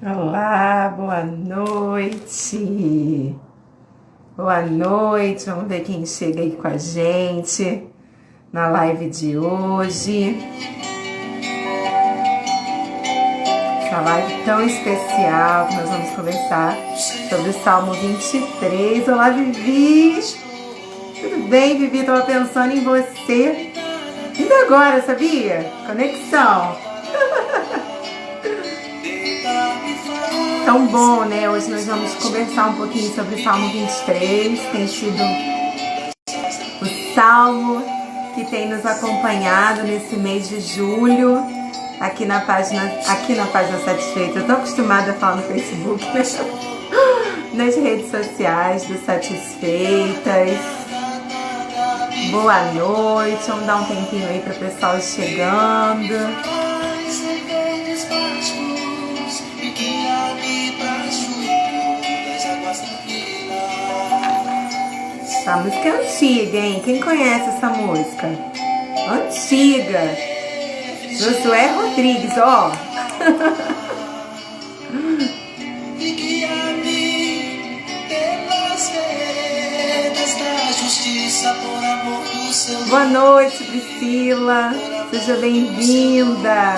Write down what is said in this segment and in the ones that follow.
Olá, boa noite. Boa noite, vamos ver quem chega aí com a gente na live de hoje. Essa live tão especial que nós vamos conversar sobre o Salmo 23. Olá, Vivi. Tudo bem, Vivi? Estava pensando em você. Ainda agora, sabia? Conexão. Tão bom, né? Hoje nós vamos conversar um pouquinho sobre o Salmo 23. Tem sido o salmo que tem nos acompanhado nesse mês de julho, aqui na página Satisfeita. Eu tô acostumada a falar no Facebook, né? Nas redes sociais do Satisfeitas. Boa noite, vamos dar um tempinho aí para o pessoal chegando. Essa música é antiga, hein? Quem conhece essa música? Antiga. Josué Rodrigues, ó. Boa noite, Priscila. Seja bem-vinda.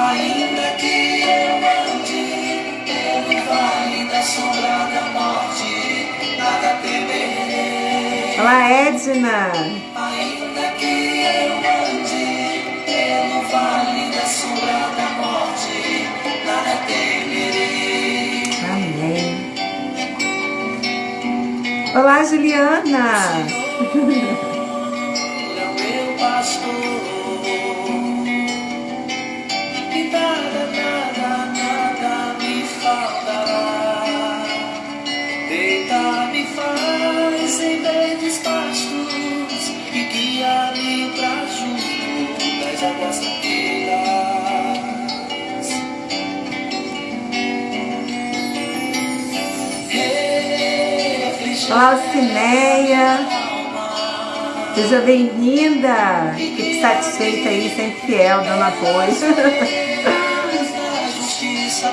Ainda que eu ande pelo vale da sombra da morte, nada temerei. Olá, Edna. Ainda que eu ande pelo vale da sombra da morte, nada temerei. Amém. Olá, Juliana. É o meu pastor. Nada me faltará. Deita-me faz em verdes pastos e guia-me pra junto das águas tranquilas. Olá, Alcineia. Seja bem-vinda. Fique satisfeita aí, sempre fiel, dando apoio.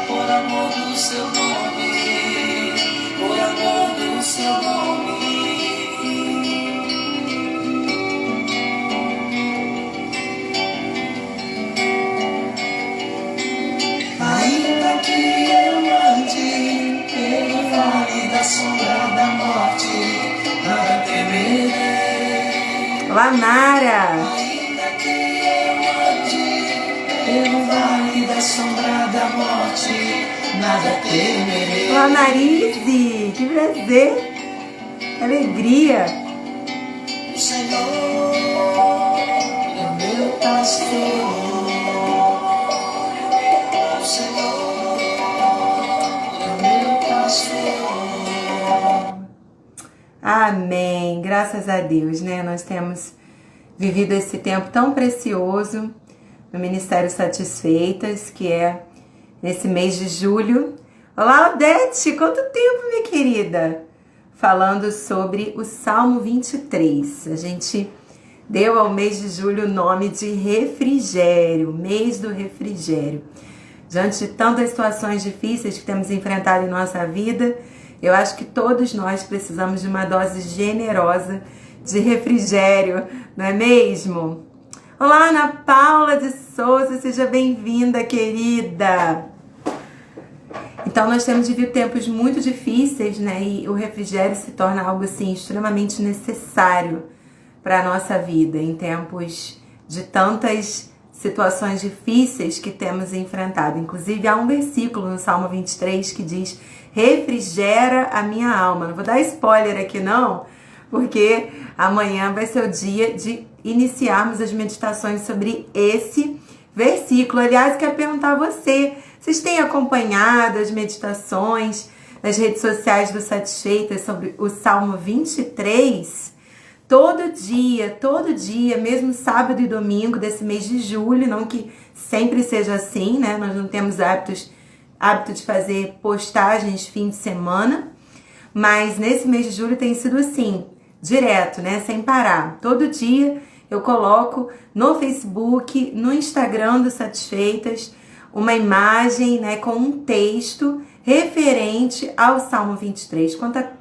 Por amor do seu nome, por amor do seu nome. Ainda que eu ande pelo vale da sombra da morte, nada temerei. Olá, Nara. Ainda que eu ande pelo vale da sombra da morte, nada temerei. Olá, Marise. Que prazer. Que alegria. O Senhor é o meu pastor. O Senhor é o meu pastor. Amém. Graças a Deus, né? Nós temos vivido esse tempo tão precioso no Ministério Satisfeitas, que é nesse mês de julho. Olá, Odete! Quanto tempo, minha querida? Falando sobre o Salmo 23. A gente deu ao mês de julho o nome de refrigério, mês do refrigério. Diante de tantas situações difíceis que temos enfrentado em nossa vida, eu acho que todos nós precisamos de uma dose generosa de refrigério, não é mesmo? Olá, Ana Paula de Souza, seja bem-vinda, querida! Então, nós temos vivido tempos muito difíceis, né? E o refrigério se torna algo, assim, extremamente necessário para a nossa vida, em tempos de tantas situações difíceis que temos enfrentado. Inclusive, há um versículo no Salmo 23 que diz: refrigera a minha alma. Não vou dar spoiler aqui, não, porque amanhã vai ser o dia de iniciarmos as meditações sobre esse versículo. Aliás, quero perguntar a você, vocês têm acompanhado as meditações nas redes sociais do Satisfeitas sobre o Salmo 23? Todo dia, mesmo sábado e domingo desse mês de julho, não que sempre seja assim, né? Nós não temos hábito de fazer postagens fim de semana, mas nesse mês de julho tem sido assim, direto, né? Sem parar. Todo dia eu coloco no Facebook, no Instagram do Satisfeitas, uma imagem, né, com um texto referente ao Salmo 23. Quanta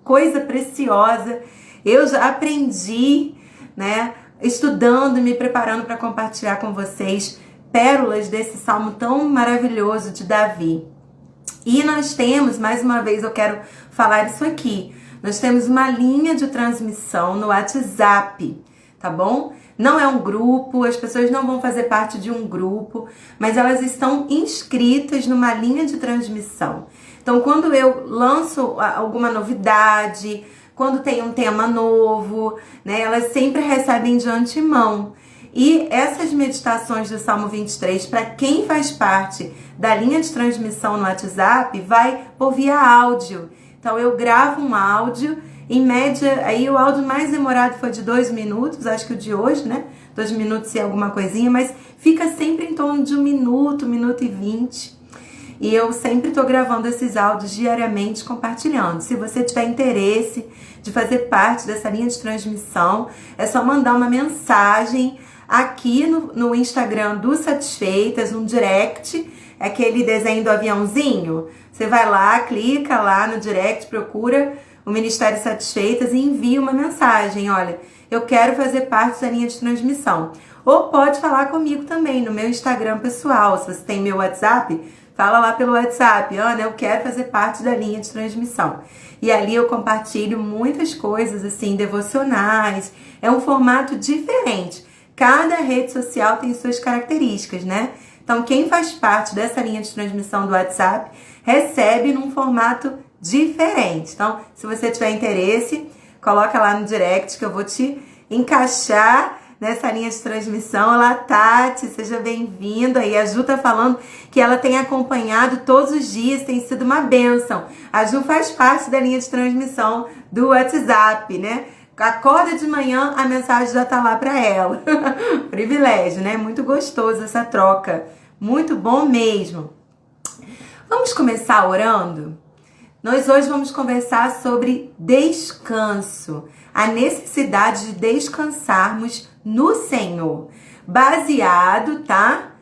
coisa preciosa eu já aprendi, né, estudando, me preparando para compartilhar com vocês pérolas desse salmo tão maravilhoso de Davi. E nós temos, mais uma vez eu quero falar isso aqui, nós temos uma linha de transmissão no WhatsApp, tá bom? Não é um grupo, as pessoas não vão fazer parte de um grupo, mas elas estão inscritas numa linha de transmissão. Então, quando eu lanço alguma novidade, quando tem um tema novo, né, elas sempre recebem de antemão. E essas meditações do Salmo 23, para quem faz parte da linha de transmissão no WhatsApp, vai por via áudio. Então, eu gravo um áudio, em média, aí o áudio mais demorado foi de 2 minutos, acho que o de hoje, né? 2 minutos e alguma coisinha, mas fica sempre em torno de 1 minuto, 1 minuto e 20. E eu sempre estou gravando esses áudios diariamente, compartilhando. Se você tiver interesse de fazer parte dessa linha de transmissão, é só mandar uma mensagem aqui no Instagram do Satisfeitas, um direct, aquele desenho do aviãozinho. Você vai lá, clica lá no direct, procura o Ministério Satisfeitas e envia uma mensagem. Olha, eu quero fazer parte da linha de transmissão. Ou pode falar comigo também no meu Instagram pessoal. Se você tem meu WhatsApp, fala lá pelo WhatsApp. Ana, eu quero fazer parte da linha de transmissão. E ali eu compartilho muitas coisas assim, devocionais. É um formato diferente. Cada rede social tem suas características, né? Então, quem faz parte dessa linha de transmissão do WhatsApp recebe num formato diferente. Então, se você tiver interesse, coloca lá no direct que eu vou te encaixar nessa linha de transmissão. Olá, Tati, seja bem-vinda. E a Ju tá falando que ela tem acompanhado todos os dias, tem sido uma bênção. A Ju faz parte da linha de transmissão do WhatsApp, né? Acorda de manhã, a mensagem já tá lá para ela. Privilégio, né? Muito gostoso essa troca. Muito bom mesmo. Vamos começar orando? Nós hoje vamos conversar sobre descanso. A necessidade de descansarmos no Senhor. Baseado, tá?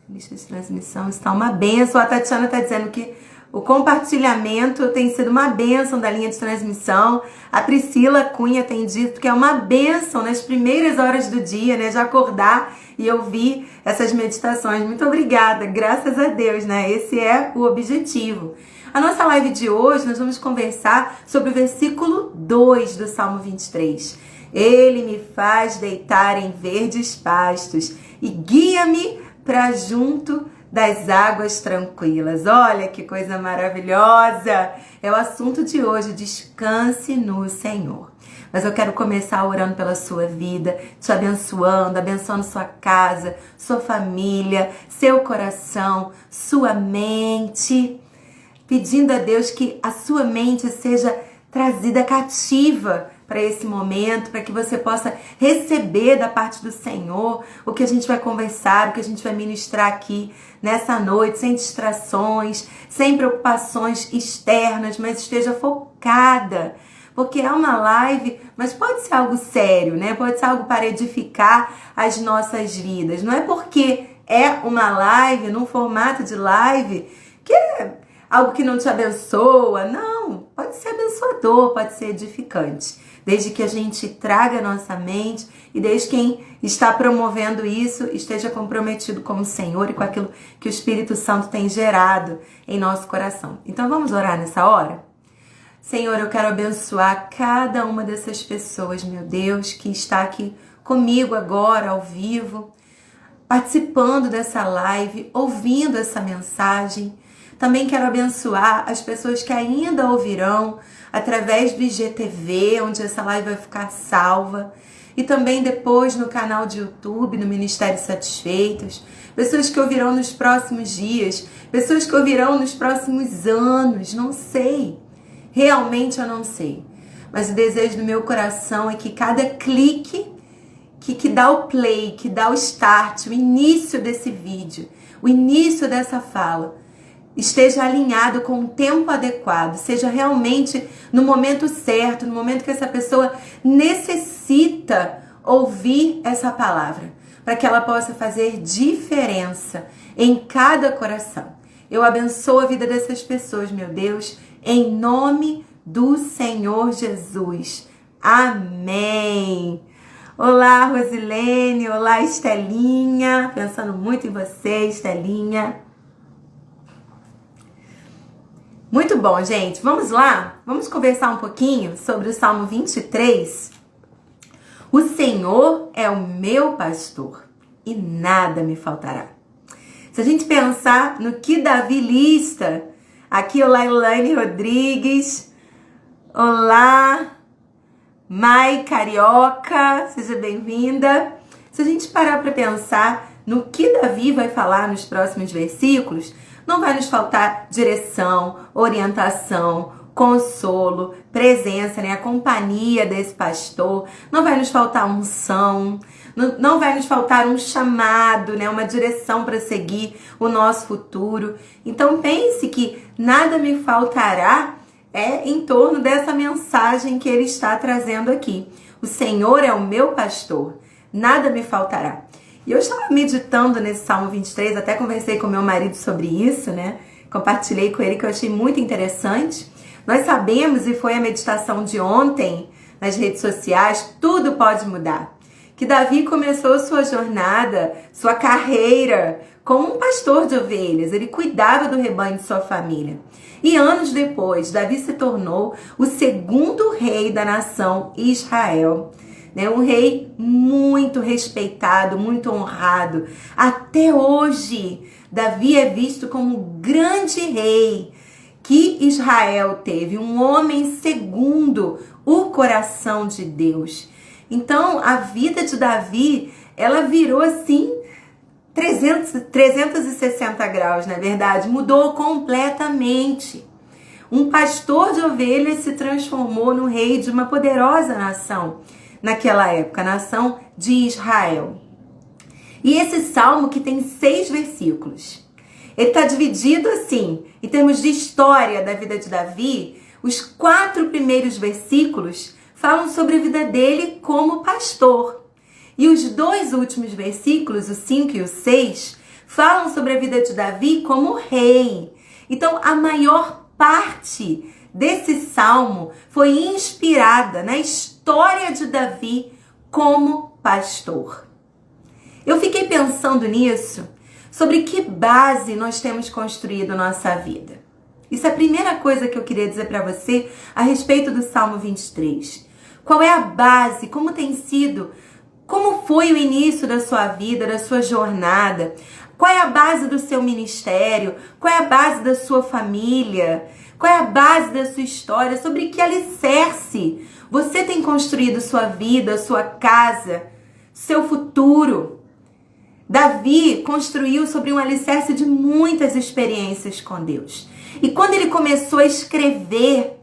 Lista de transmissão está uma bênção. A Tatiana tá dizendo que o compartilhamento tem sido uma bênção da linha de transmissão. A Priscila Cunha tem dito que é uma bênção nas primeiras horas do dia, né? De acordar e ouvir essas meditações. Muito obrigada, graças a Deus, né? Esse é o objetivo. A nossa live de hoje, nós vamos conversar sobre o versículo 2 do Salmo 23. Ele me faz deitar em verdes pastos e guia-me para junto das águas tranquilas. Olha que coisa maravilhosa! É o assunto de hoje, descanse no Senhor. Mas eu quero começar orando pela sua vida, te abençoando, abençoando sua casa, sua família, seu coração, sua mente, pedindo a Deus que a sua mente seja trazida cativa para esse momento, para que você possa receber da parte do Senhor o que a gente vai conversar, o que a gente vai ministrar aqui nessa noite, sem distrações, sem preocupações externas, mas esteja focada, porque é uma live, mas pode ser algo sério, né? Pode ser algo para edificar as nossas vidas. Não é porque é uma live, num formato de live, que é algo que não te abençoa. Não, pode ser abençoador, pode ser edificante. Desde que a gente traga a nossa mente e desde quem está promovendo isso esteja comprometido com o Senhor e com aquilo que o Espírito Santo tem gerado em nosso coração. Então vamos orar nessa hora? Senhor, eu quero abençoar cada uma dessas pessoas, meu Deus, que está aqui comigo agora, ao vivo, participando dessa live, ouvindo essa mensagem. Também quero abençoar as pessoas que ainda ouvirão através do IGTV, onde essa live vai ficar salva. E também depois no canal de YouTube, no Ministério Satisfeitos. Pessoas que ouvirão nos próximos dias. Pessoas que ouvirão nos próximos anos. Não sei. Realmente eu não sei. Mas o desejo do meu coração é que cada clique que dá o play, que dá o start, o início desse vídeo, o início dessa fala, esteja alinhado com o tempo adequado, seja realmente no momento certo, no momento que essa pessoa necessita ouvir essa palavra, para que ela possa fazer diferença em cada coração. Eu abençoo a vida dessas pessoas, meu Deus, em nome do Senhor Jesus. Amém. Olá, Rosilene. Olá, Estelinha. Pensando muito em você, Estelinha. Muito bom, gente. Vamos lá? Vamos conversar um pouquinho sobre o Salmo 23. O Senhor é o meu pastor e nada me faltará. Se a gente pensar no que Davi lista, aqui olá, Elaine Rodrigues. Olá, Mai Carioca, seja bem-vinda. Se a gente parar para pensar no que Davi vai falar nos próximos versículos, não vai nos faltar direção, orientação, consolo, presença, né? A companhia desse pastor. Não vai nos faltar unção, não vai nos faltar um chamado, né? Uma direção para seguir o nosso futuro. Então pense que nada me faltará em torno dessa mensagem que ele está trazendo aqui. O Senhor é o meu pastor, nada me faltará. E eu estava meditando nesse Salmo 23, até conversei com meu marido sobre isso, né? Compartilhei com ele que eu achei muito interessante. Nós sabemos, e foi a meditação de ontem nas redes sociais, tudo pode mudar. Que Davi começou sua jornada, sua carreira como um pastor de ovelhas. Ele cuidava do rebanho de sua família. E anos depois, Davi se tornou o segundo rei da nação Israel. Um rei muito respeitado, muito honrado. Até hoje, Davi é visto como o grande rei que Israel teve, um homem segundo o coração de Deus. Então, a vida de Davi, ela virou assim 360 graus, na verdade, mudou completamente. Um pastor de ovelhas se transformou no rei de uma poderosa nação naquela época, a nação de Israel. E esse salmo que tem 6 versículos, ele está dividido assim, em termos de história da vida de Davi. Os 4 primeiros versículos falam sobre a vida dele como pastor. E os 2 últimos versículos, o 5 e o 6, falam sobre a vida de Davi como rei. Então, a maior parte desse salmo foi inspirada na história de Davi como pastor. Eu fiquei pensando nisso, sobre que base nós temos construído nossa vida. Isso é a primeira coisa que eu queria dizer para você a respeito do Salmo 23. Qual é a base? Como tem sido? Como foi o início da sua vida, da sua jornada? Qual é a base do seu ministério? Qual é a base da sua família? Qual é a base da sua história? Sobre que alicerce você tem construído sua vida, sua casa, seu futuro? Davi construiu sobre um alicerce de muitas experiências com Deus. E quando ele começou a escrever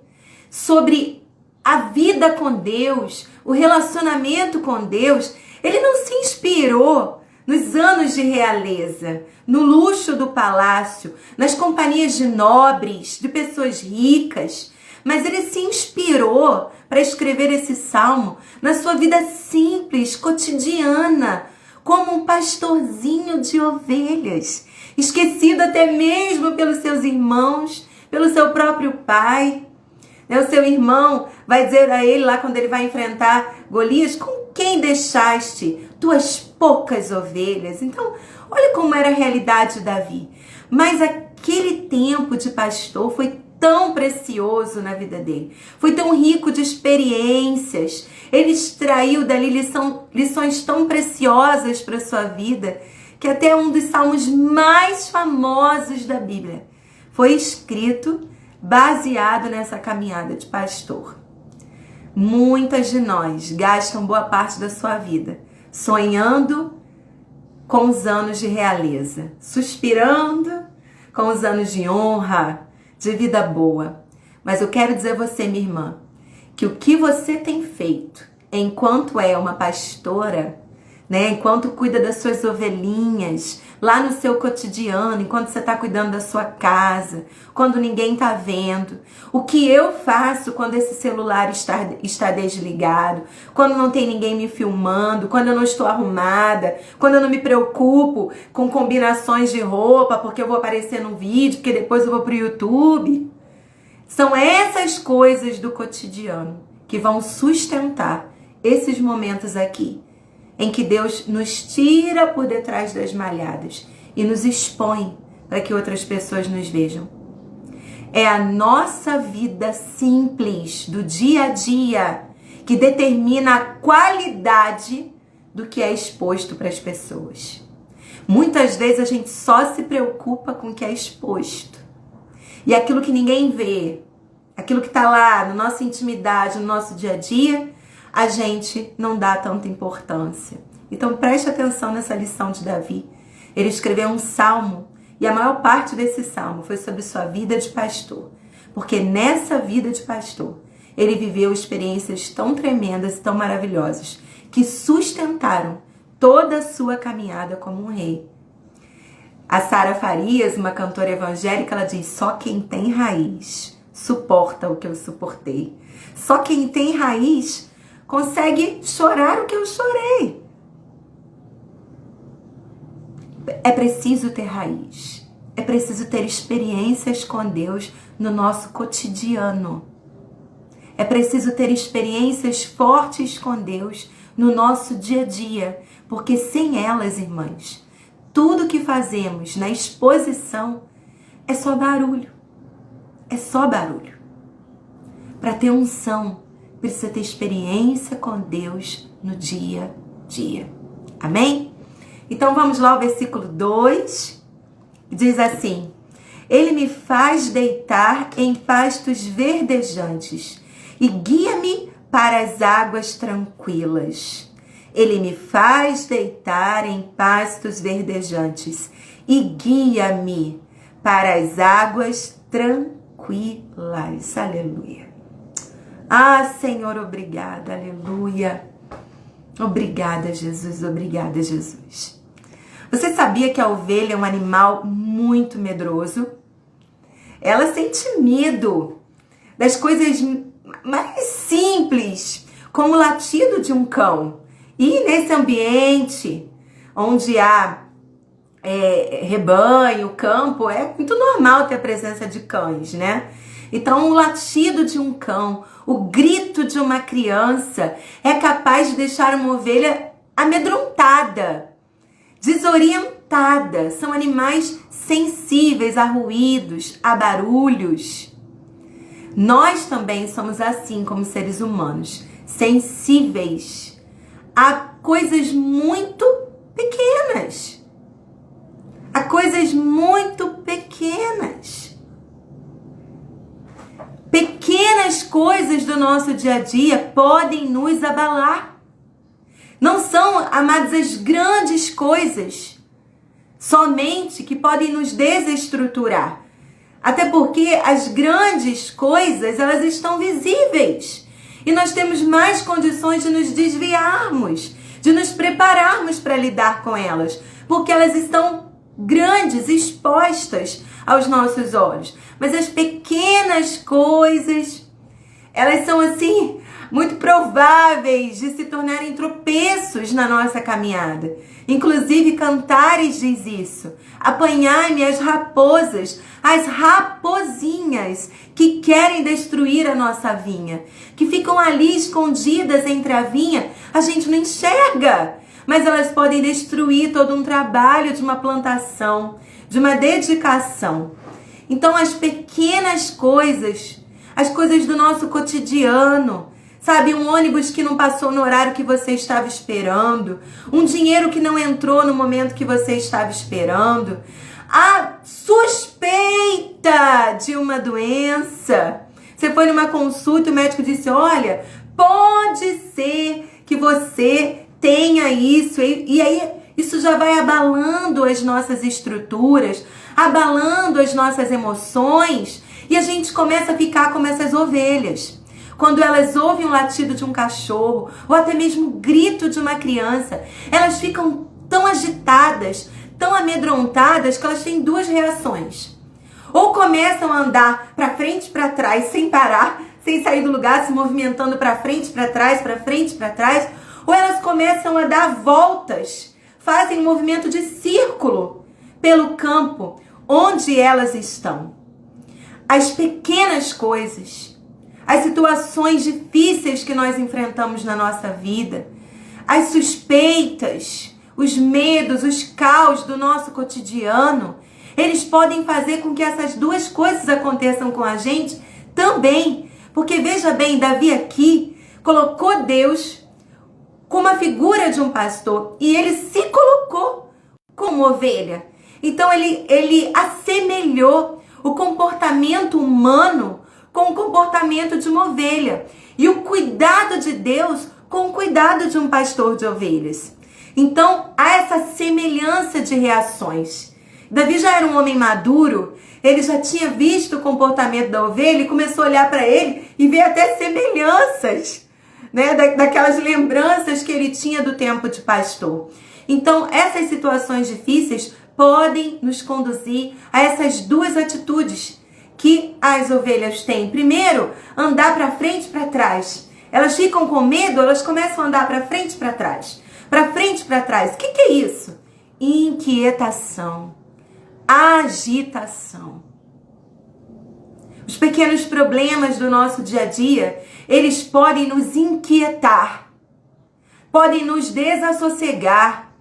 sobre a vida com Deus, o relacionamento com Deus, ele não se inspirou nos anos de realeza, no luxo do palácio, nas companhias de nobres, de pessoas ricas, mas ele se inspirou para escrever esse salmo na sua vida simples, cotidiana, como um pastorzinho de ovelhas, esquecido até mesmo pelos seus irmãos, pelo seu próprio pai. O seu irmão vai dizer a ele lá quando ele vai enfrentar Golias: com quem deixaste tuas poucas ovelhas? Então, olha como era a realidade de Davi. Mas aquele tempo de pastor foi tão precioso na vida dele. Foi tão rico de experiências. Ele extraiu dali lições tão preciosas para a sua vida, que até um dos salmos mais famosos da Bíblia foi escrito baseado nessa caminhada de pastor. Muitas de nós gastam boa parte da sua vida sonhando com os anos de realeza, suspirando com os anos de honra, de vida boa. Mas eu quero dizer a você, minha irmã, que o que você tem feito enquanto é uma pastora, enquanto cuida das suas ovelhinhas, lá no seu cotidiano, enquanto você está cuidando da sua casa, quando ninguém está vendo. O que eu faço quando esse celular está desligado, quando não tem ninguém me filmando, quando eu não estou arrumada, quando eu não me preocupo com combinações de roupa, porque eu vou aparecer no vídeo, porque depois eu vou para o YouTube. São essas coisas do cotidiano que vão sustentar esses momentos aqui, em que Deus nos tira por detrás das malhadas e nos expõe para que outras pessoas nos vejam. É a nossa vida simples, do dia a dia, que determina a qualidade do que é exposto para as pessoas. Muitas vezes a gente só se preocupa com o que é exposto. E aquilo que ninguém vê, aquilo que está lá na nossa intimidade, no nosso dia a dia, a gente não dá tanta importância. Então preste atenção nessa lição de Davi. Ele escreveu um salmo e a maior parte desse salmo foi sobre sua vida de pastor. Porque nessa vida de pastor, ele viveu experiências tão tremendas e tão maravilhosas que sustentaram toda a sua caminhada como um rei. A Sara Farias, uma cantora evangélica, ela diz: só quem tem raiz suporta o que eu suportei. Só quem tem raiz consegue chorar o que eu chorei. É preciso ter raiz. É preciso ter experiências com Deus no nosso cotidiano. É preciso ter experiências fortes com Deus no nosso dia a dia. Porque sem elas, irmãs, tudo que fazemos na exposição é só barulho. É só barulho. Para ter unção, precisa ter experiência com Deus no dia a dia. Amém? Então vamos lá ao versículo 2. Diz assim: Ele me faz deitar em pastos verdejantes e guia-me para as águas tranquilas. Ele me faz deitar em pastos verdejantes e guia-me para as águas tranquilas. Aleluia. Ah, Senhor, obrigada. Aleluia. Obrigada, Jesus. Obrigada, Jesus. Você sabia que a ovelha é um animal muito medroso? Ela sente medo das coisas mais simples, como o latido de um cão. E nesse ambiente onde há rebanho, campo, é muito normal ter a presença de cães, né? Então, o latido de um cão, o grito de uma criança é capaz de deixar uma ovelha amedrontada, desorientada. São animais sensíveis a ruídos, a barulhos. Nós também somos assim como seres humanos, sensíveis a coisas muito pequenas. A coisas muito pequenas. Pequenas coisas do nosso dia a dia podem nos abalar. Não são, amados, as grandes coisas somente que podem nos desestruturar. Até porque as grandes coisas, elas estão visíveis. E nós temos mais condições de nos desviarmos, de nos prepararmos para lidar com elas. Porque elas estão grandes, expostas aos nossos olhos. Mas as pequenas coisas, elas são assim, muito prováveis de se tornarem tropeços na nossa caminhada. Inclusive Cantares diz isso: apanhai-me as raposas, as rapozinhas que querem destruir a nossa vinha, que ficam ali escondidas entre a vinha, a gente não enxerga, mas elas podem destruir todo um trabalho de uma plantação, de uma dedicação. Então as pequenas coisas, as coisas do nosso cotidiano, sabe, um ônibus que não passou no horário que você estava esperando, um dinheiro que não entrou no momento que você estava esperando, a suspeita de uma doença. Você foi numa consulta e o médico disse: olha, pode ser que você tenha isso, e aí isso já vai abalando as nossas estruturas, abalando as nossas emoções, e a gente começa a ficar como essas ovelhas. Quando elas ouvem o latido de um cachorro, ou até mesmo o grito de uma criança, elas ficam tão agitadas, tão amedrontadas que elas têm duas reações. Ou começam a andar para frente e para trás sem parar, sem sair do lugar, se movimentando para frente, para trás, para frente, para trás, ou elas começam a dar voltas, fazem um movimento de círculo pelo campo onde elas estão. As pequenas coisas, as situações difíceis que nós enfrentamos na nossa vida, as suspeitas, os medos, os caos do nosso cotidiano, eles podem fazer com que essas duas coisas aconteçam com a gente também. Porque veja bem, Davi aqui colocou Deus como a figura de um pastor e ele se colocou como ovelha. Então ele assemelhou o comportamento humano com o comportamento de uma ovelha e o cuidado de Deus com o cuidado de um pastor de ovelhas. Então há essa semelhança de reações. Davi já era um homem maduro, ele já tinha visto o comportamento da ovelha e começou a olhar para ele e ver até semelhanças, né, daquelas lembranças que ele tinha do tempo de pastor. Então, essas situações difíceis podem nos conduzir a essas duas atitudes que as ovelhas têm. Primeiro, andar para frente e para trás. Elas ficam com medo, elas começam a andar para frente e para trás. Para frente e para trás. O que é isso? Inquietação. Agitação. Os pequenos problemas do nosso dia a dia, eles podem nos inquietar, podem nos desassossegar,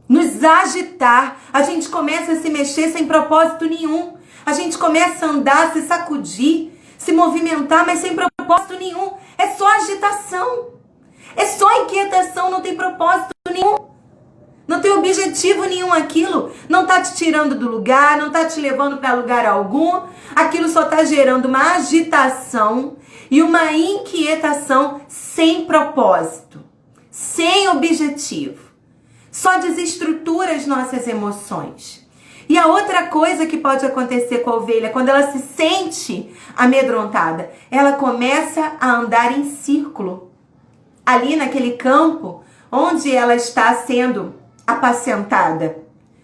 nos agitar. A gente começa a se mexer sem propósito nenhum. A gente começa a andar, se sacudir, se movimentar, mas sem propósito nenhum. É só agitação. É só inquietação, não tem propósito nenhum. Não tem objetivo nenhum aquilo. Não está te tirando do lugar, não está te levando para lugar algum. Aquilo só está gerando uma agitação e uma inquietação sem propósito, sem objetivo. Só desestrutura as nossas emoções. E a outra coisa que pode acontecer com a ovelha, quando ela se sente amedrontada, ela começa a andar em círculo. Ali naquele campo onde ela está sendo apacentada.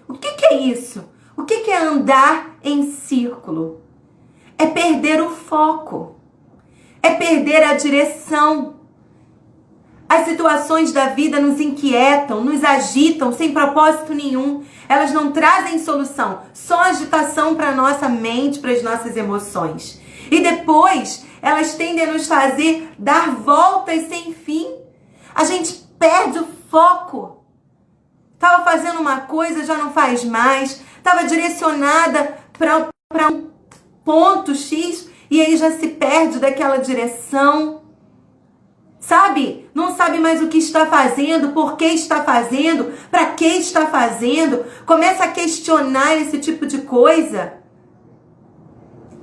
O que é isso? O que é andar em círculo? É perder o foco. É perder a direção. As situações da vida nos inquietam, nos agitam sem propósito nenhum. Elas não trazem solução, só agitação para a nossa mente, para as nossas emoções. E depois, elas tendem a nos fazer dar voltas sem fim. A gente perde o foco. Estava fazendo uma coisa, já não faz mais. Estava direcionada para um ponto X e aí já se perde daquela direção. Sabe? Não sabe mais o que está fazendo, por que está fazendo, para que está fazendo. Começa a questionar esse tipo de coisa.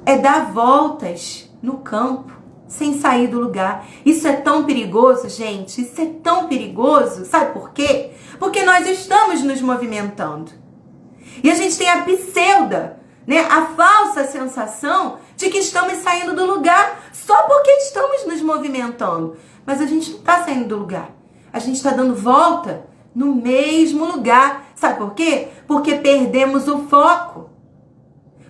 É dar voltas no campo, sem sair do lugar. Isso é tão perigoso, gente. Isso é tão perigoso. Sabe por quê? Porque nós estamos nos movimentando. E a gente tem a pseuda, né? A falsa sensação de que estamos saindo do lugar só porque estamos nos movimentando. Mas a gente não está saindo do lugar. A gente está dando volta no mesmo lugar. Sabe por quê? Porque perdemos o foco.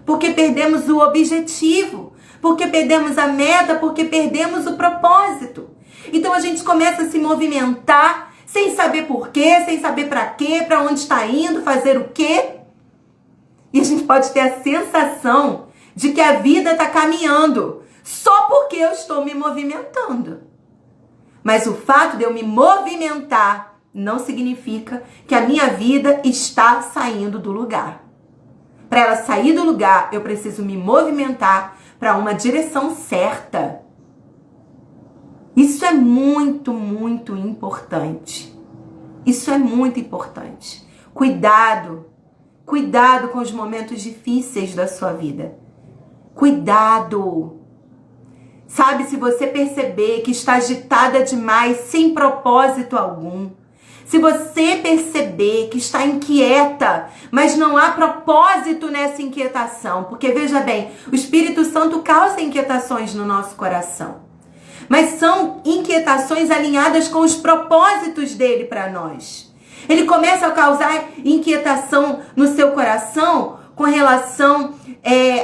Porque perdemos o objetivo. Porque perdemos a meta. Porque perdemos o propósito. Então a gente começa a se movimentar sem saber por quê, sem saber para quê, para onde está indo, fazer o quê. E a gente pode ter a sensação de que a vida está caminhando só porque eu estou me movimentando. Mas o fato de eu me movimentar não significa que a minha vida está saindo do lugar. Para ela sair do lugar, eu preciso me movimentar para uma direção certa. Isso é muito, muito importante. Isso é muito importante. Cuidado. Cuidado com os momentos difíceis da sua vida. Cuidado. Sabe, se você perceber que está agitada demais, sem propósito algum. Se você perceber que está inquieta, mas não há propósito nessa inquietação. Porque, veja bem, o Espírito Santo causa inquietações no nosso coração. Mas são inquietações alinhadas com os propósitos dele para nós. Ele começa a causar inquietação no seu coração com relação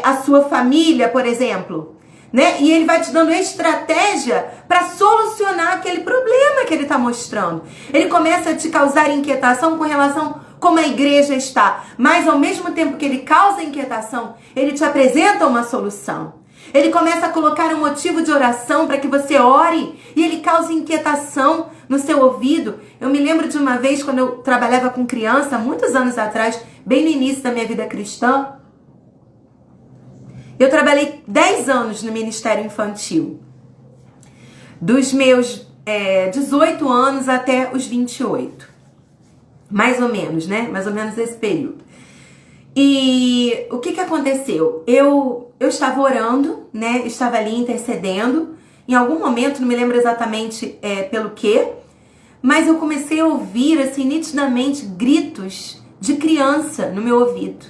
à sua família, por exemplo. Né? E ele vai te dando estratégia para solucionar aquele problema que ele está mostrando. Ele começa a te causar inquietação com relação a como a igreja está. Mas ao mesmo tempo que ele causa inquietação, ele te apresenta uma solução. Ele começa a colocar um motivo de oração para que você ore e ele causa inquietação no seu ouvido. Eu me lembro de uma vez quando eu trabalhava com criança, muitos anos atrás, bem no início da minha vida cristã. Eu trabalhei 10 anos no Ministério Infantil. Dos meus 18 anos até os 28. Mais ou menos, né? Mais ou menos esse período. E o que aconteceu? Eu estava orando, né? Estava ali intercedendo. Em algum momento, não me lembro exatamente pelo quê, mas eu comecei a ouvir, assim, nitidamente, gritos de criança no meu ouvido.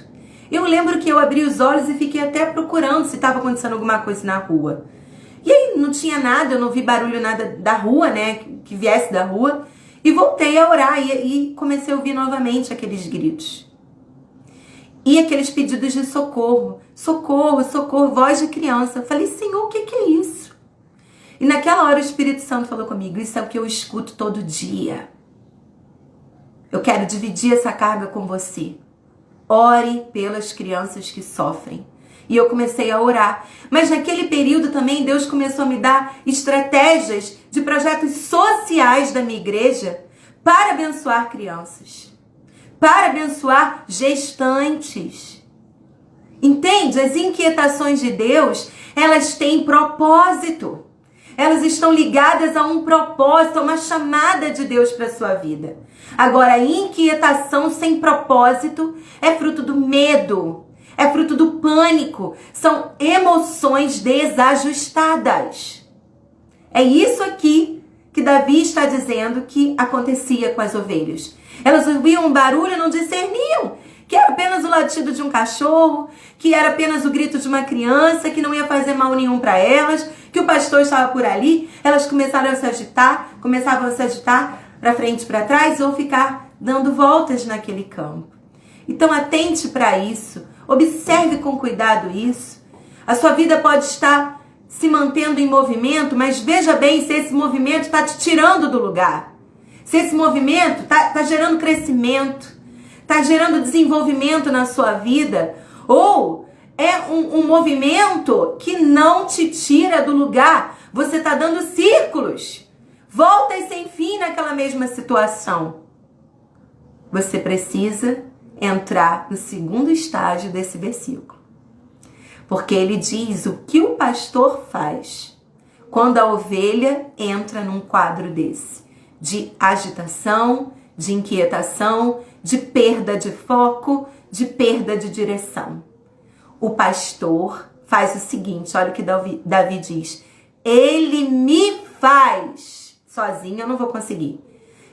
Eu lembro que eu abri os olhos e fiquei até procurando se estava acontecendo alguma coisa na rua. E aí não tinha nada, eu não vi barulho nada da rua, né? Que viesse da rua. E voltei a orar e comecei a ouvir novamente aqueles gritos. E aqueles pedidos de socorro. Socorro, socorro, voz de criança. Eu falei, Senhor, o que é isso? E naquela hora o Espírito Santo falou comigo, isso é o que eu escuto todo dia. Eu quero dividir essa carga com você. Ore pelas crianças que sofrem. E eu comecei a orar. Mas naquele período também Deus começou a me dar estratégias de projetos sociais da minha igreja para abençoar crianças. Para abençoar gestantes. Entende? As inquietações de Deus, elas têm propósito. Elas estão ligadas a um propósito, a uma chamada de Deus para a sua vida. Agora, a inquietação sem propósito é fruto do medo, é fruto do pânico. São emoções desajustadas. É isso aqui que Davi está dizendo que acontecia com as ovelhas. Elas ouviam um barulho e não discerniam que era apenas o latido de um cachorro, que era apenas o grito de uma criança, que não ia fazer mal nenhum para elas, que o pastor estava por ali. Elas começavam a se agitar para frente e para trás ou ficar dando voltas naquele campo. Então atente para isso, observe com cuidado isso. A sua vida pode estar se mantendo em movimento, mas veja bem se esse movimento está te tirando do lugar. Se esse movimento está gerando crescimento, está gerando desenvolvimento na sua vida, ou é um movimento que não te tira do lugar. Você está dando círculos, voltas sem fim naquela mesma situação. Você precisa entrar no segundo estágio desse versículo. Porque ele diz o que o pastor faz quando a ovelha entra num quadro desse. De agitação, de inquietação, de perda de foco, de perda de direção. O pastor faz o seguinte, olha o que Davi diz. Ele me faz. Sozinho eu não vou conseguir.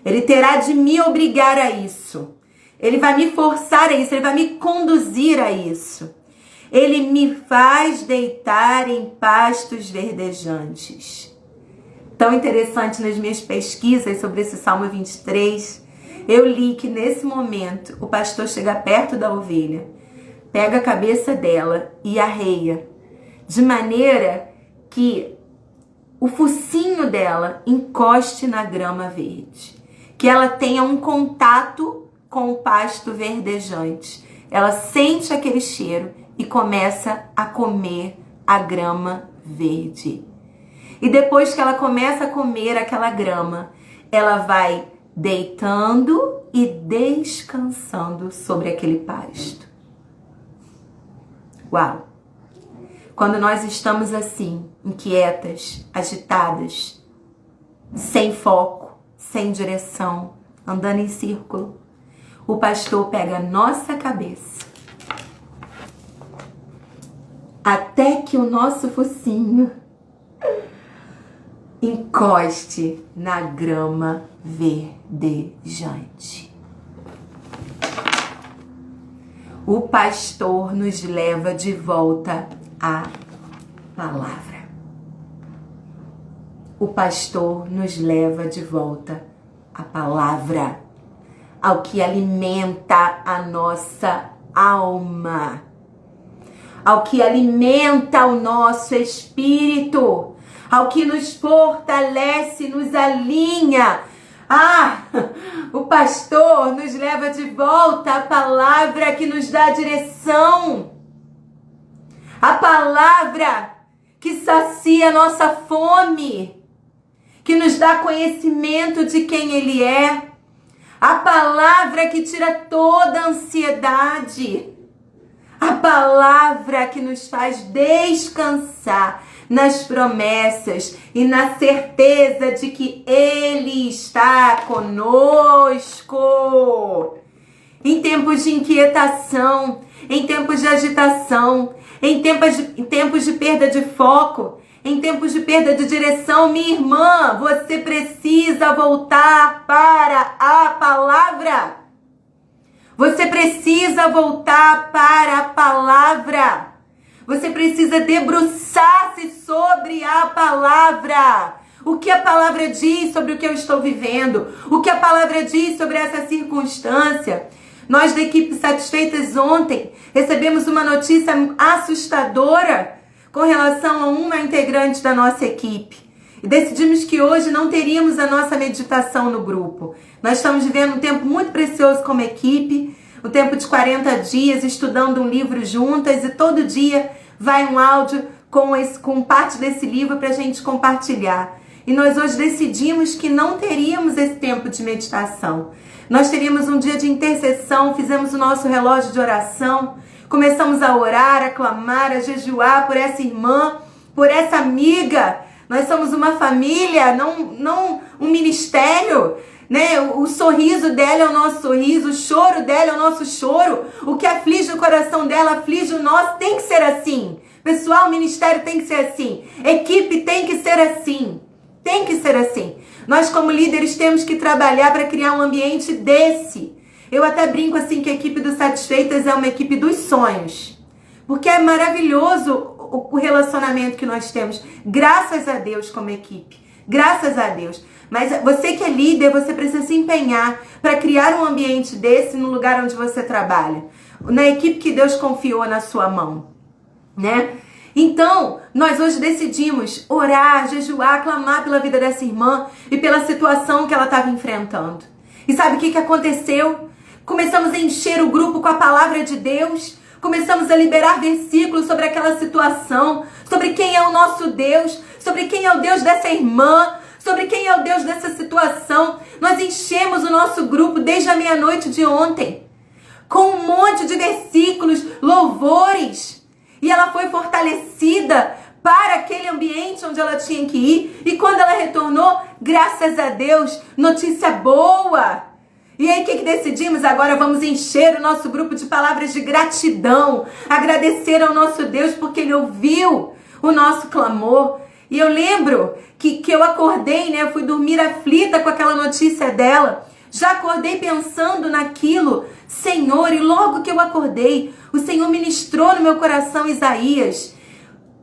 Ele terá de me obrigar a isso. Ele vai me forçar a isso, ele vai me conduzir a isso. Ele me faz deitar em pastos verdejantes. Tão interessante nas minhas pesquisas sobre esse Salmo 23, eu li que nesse momento o pastor chega perto da ovelha, pega a cabeça dela e arreia, de maneira que o focinho dela encoste na grama verde, que ela tenha um contato com o pasto verdejante. Ela sente aquele cheiro e começa a comer a grama verde. E depois que ela começa a comer aquela grama, ela vai deitando e descansando sobre aquele pasto. Uau! Quando nós estamos assim, inquietas, agitadas, sem foco, sem direção, andando em círculo, o pastor pega a nossa cabeça até que o nosso focinho encoste na grama verdejante. O pastor nos leva de volta à palavra. O pastor nos leva de volta à palavra. ao que alimenta a nossa alma, ao que alimenta o nosso espírito, ao que nos fortalece, nos alinha. O pastor nos leva de volta à palavra que nos dá direção, a palavra que sacia a nossa fome, que nos dá conhecimento de quem Ele é, a palavra que tira toda a ansiedade, a palavra que nos faz descansar nas promessas e na certeza de que Ele está conosco. Em tempos de inquietação, em tempos de agitação, em tempos de perda de foco, em tempos de perda de direção, minha irmã, você precisa voltar para a palavra. Você precisa voltar para a palavra. Você precisa debruçar-se sobre a palavra. O que a palavra diz sobre o que eu estou vivendo? O que a palavra diz sobre essa circunstância? Nós da equipe Satisfeitas ontem recebemos uma notícia assustadora com relação a uma integrante da nossa equipe. E decidimos que hoje não teríamos a nossa meditação no grupo. Nós estamos vivendo um tempo muito precioso como equipe, um tempo de 40 dias, estudando um livro juntas, e todo dia vai um áudio com parte desse livro para a gente compartilhar. E nós hoje decidimos que não teríamos esse tempo de meditação. Nós teríamos um dia de intercessão, fizemos o nosso relógio de oração, começamos a orar, a clamar, a jejuar por essa irmã, por essa amiga. Nós somos uma família, não um ministério, né? O sorriso dela é o nosso sorriso, o choro dela é o nosso choro, o que aflige o coração dela aflige o nosso. Tem que ser assim. Pessoal, o ministério tem que ser assim. Equipe tem que ser assim. Tem que ser assim. Nós, como líderes, temos que trabalhar para criar um ambiente desse. Eu até brinco assim que a equipe do Satisfeitas é uma equipe dos sonhos. Porque é maravilhoso o relacionamento que nós temos. Graças a Deus como equipe. Graças a Deus. Mas você que é líder, você precisa se empenhar para criar um ambiente desse no lugar onde você trabalha. Na equipe que Deus confiou na sua mão, né? Então, nós hoje decidimos orar, jejuar, clamar pela vida dessa irmã e pela situação que ela estava enfrentando. E sabe o que aconteceu? Começamos a encher o grupo com a palavra de Deus, começamos a liberar versículos sobre aquela situação, sobre quem é o nosso Deus, sobre quem é o Deus dessa irmã, sobre quem é o Deus dessa situação. Nós enchemos o nosso grupo desde a meia-noite de ontem, com um monte de versículos, louvores. E ela foi fortalecida para aquele ambiente onde ela tinha que ir. E quando ela retornou, graças a Deus, notícia boa. E aí o que decidimos? Agora vamos encher o nosso grupo de palavras de gratidão. Agradecer ao nosso Deus porque Ele ouviu o nosso clamor. E eu lembro que eu acordei, né? Eu fui dormir aflita com aquela notícia dela. Já acordei pensando naquilo, Senhor, e logo que eu acordei, o Senhor ministrou no meu coração Isaías.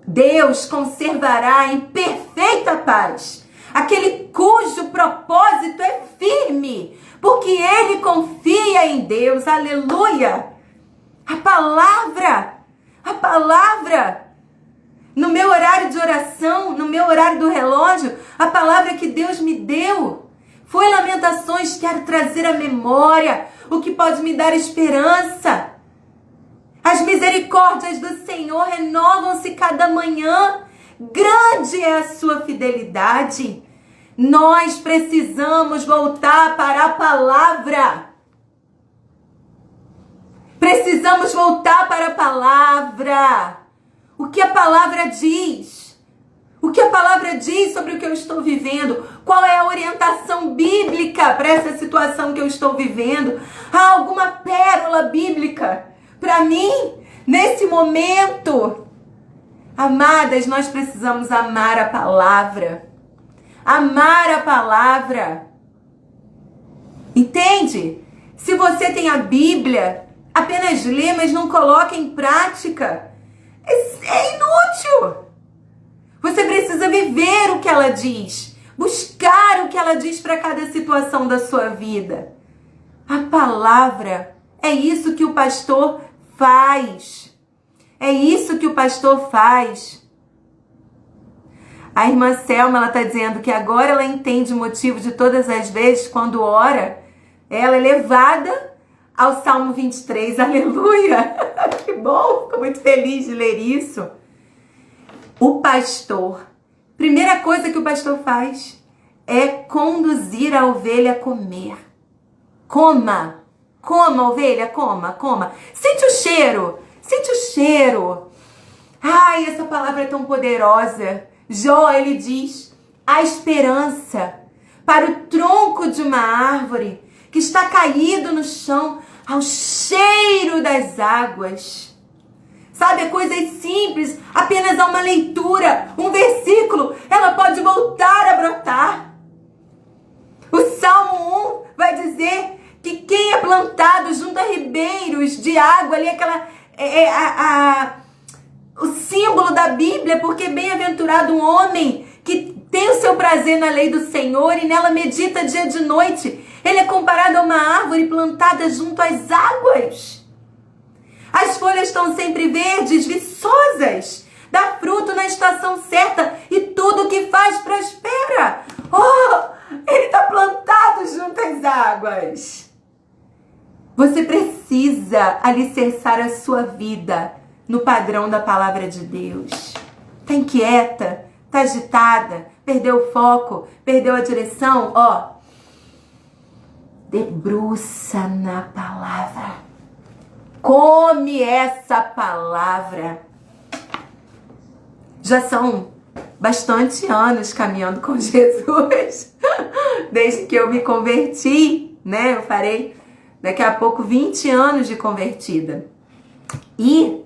Deus conservará em perfeita paz aquele cujo propósito é firme, porque ele confia em Deus. Aleluia! A palavra, no meu horário de oração, no meu horário do relógio, a palavra que Deus me deu foi Lamentações. Quero trazer à memória o que pode me dar esperança. As misericórdias do Senhor renovam-se cada manhã. Grande é a sua fidelidade. Nós precisamos voltar para a palavra. Precisamos voltar para a palavra. O que a palavra diz? O que a palavra diz sobre o que eu estou vivendo? Qual é a orientação bíblica para essa situação que eu estou vivendo? Há alguma pérola bíblica para mim nesse momento? Amadas, nós precisamos amar a palavra. Amar a palavra. Entende? Se você tem a Bíblia, apenas lê, mas não coloca em prática, é inútil. Você precisa viver o que ela diz, buscar o que ela diz para cada situação da sua vida. A palavra, é isso que o pastor faz. É isso que o pastor faz. A irmã Selma, ela está dizendo que agora ela entende o motivo de todas as vezes, quando ora, ela é levada ao Salmo 23. Aleluia! Que bom! Estou muito feliz de ler isso. O pastor, primeira coisa que o pastor faz é conduzir a ovelha a comer. Coma, ovelha, coma. Sente o cheiro. Ai, essa palavra é tão poderosa. Jó, ele diz, a esperança para o tronco de uma árvore que está caído no chão ao cheiro das águas. Sabe, coisas simples, apenas a uma leitura, um versículo, ela pode voltar a brotar. O Salmo 1 vai dizer que quem é plantado junto a ribeiros de água, ali o símbolo da Bíblia, porque bem-aventurado um homem que tem o seu prazer na lei do Senhor e nela medita dia e de noite. Ele é comparado a uma árvore plantada junto às águas. As folhas estão sempre verdes, viçosas, dá fruto na estação certa e tudo que faz prospera. Oh, ele está plantado junto às águas. Você precisa alicerçar a sua vida no padrão da palavra de Deus. Está inquieta? Está agitada? Perdeu o foco? Perdeu a direção? Debruça na palavra. Come essa palavra. Já são bastante anos caminhando com Jesus. Desde que eu me converti, né? Eu farei daqui a pouco 20 anos de convertida. E,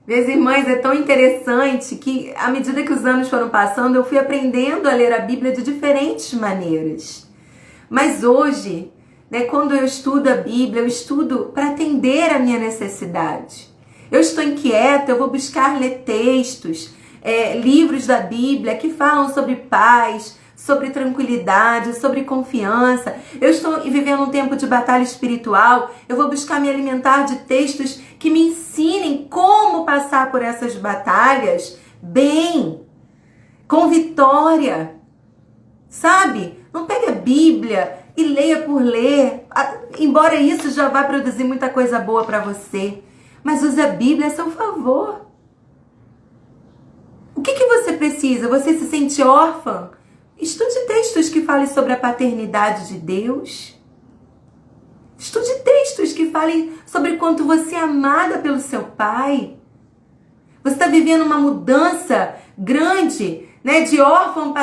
minhas irmãs, é tão interessante que, à medida que os anos foram passando, eu fui aprendendo a ler a Bíblia de diferentes maneiras. Mas hoje, né, quando eu estudo a Bíblia, eu estudo para atender a minha necessidade. Eu estou inquieta, eu vou buscar ler textos, livros da Bíblia que falam sobre paz, sobre tranquilidade, sobre confiança. Eu estou vivendo um tempo de batalha espiritual. Eu vou buscar me alimentar de textos que me ensinem como passar por essas batalhas bem, com vitória. Sabe? Não pegue a Bíblia e leia por ler. Embora isso já vá produzir muita coisa boa para você. Mas use a Bíblia a seu favor. O que você precisa? Você se sente órfã? Estude textos que falem sobre a paternidade de Deus. Estude textos que falem sobre quanto você é amada pelo seu pai. Você está vivendo uma mudança grande, né? De órfã